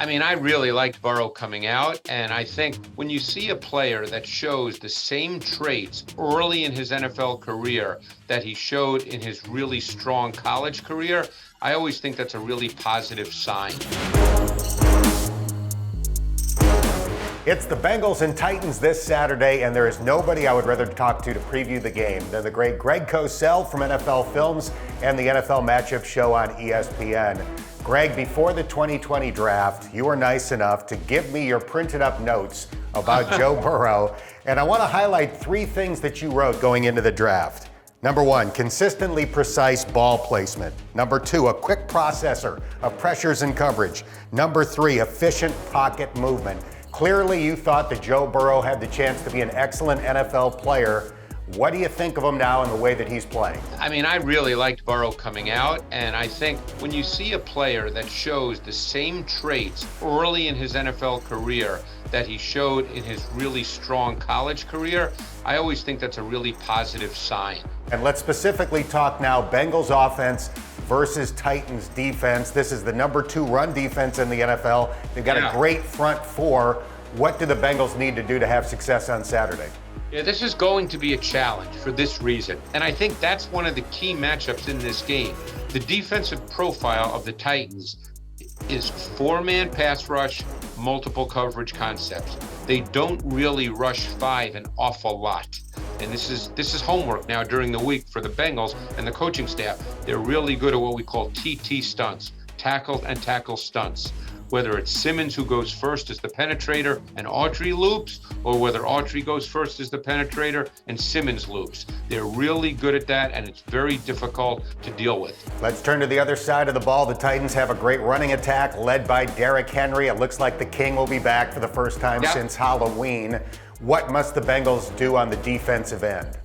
I mean, I really liked Burrow coming out, and I think when you see a player that shows the same traits early in his NFL career that he showed in his really strong college career, I always think that's a really positive sign. It's the Bengals and Titans this Saturday, and there is nobody I would rather talk to preview the game than the great Greg Cosell from NFL Films and the NFL Matchup Show on ESPN. Greg, before the 2020 draft, you were nice enough to give me your printed up notes about Joe Burrow, and I want to highlight three things that you wrote going into the draft. Number one, consistently precise ball placement. Number two, a quick processor of pressures and coverage. Number three, efficient pocket movement. Clearly, you thought that Joe Burrow had the chance to be an excellent NFL player. What do you think of him now in the way that he's playing? I mean, I really liked Burrow coming out, and I think when you see a player that shows the same traits early in his NFL career that he showed in his really strong college career, I always think that's a really positive sign. And let's specifically talk now Bengals offense versus Titans defense. This is the number 2 run defense in the NFL. They've got a great front four. What do the Bengals need to do to have success on Saturday? Yeah, this is going to be a challenge for this reason. And I think that's one of the key matchups in this game. The defensive profile of the Titans is 4-man pass rush, multiple coverage concepts. They don't really rush 5 an awful lot. And this is homework now during the week for the Bengals and the coaching staff. They're really good at what we call TT stunts, tackle and tackle stunts. Whether it's Simmons who goes first as the penetrator and Autry loops, or whether Autry goes first as the penetrator and Simmons loops. They're really good at that, and it's very difficult to deal with. Let's turn to the other side of the ball. The Titans have a great running attack led by Derrick Henry. It looks like the King will be back for the first time since Halloween. What must the Bengals do on the defensive end?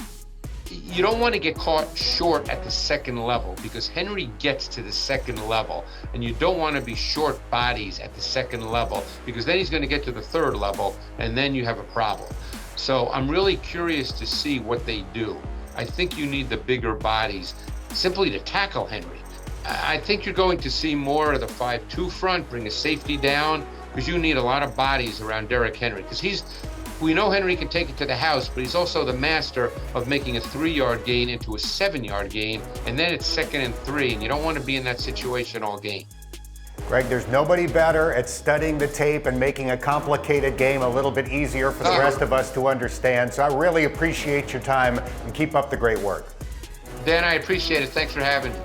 You don't want to get caught short at the second level because Henry gets to the second level, and you don't want to be short bodies at the second level because then he's going to get to the third level and then you have a problem. So I'm really curious to see what they do. I think you need the bigger bodies simply to tackle Henry. I think you're going to see more of the 5-2 front, bring a safety down, because you need a lot of bodies around Derrick Henry because we know Henry can take it to the house, but he's also the master of making a 3-yard gain into a 7-yard gain, and then it's 2nd and 3, and you don't want to be in that situation all game. Greg, there's nobody better at studying the tape and making a complicated game a little bit easier for the rest of us to understand, so I really appreciate your time, and keep up the great work. Dan, I appreciate it. Thanks for having me.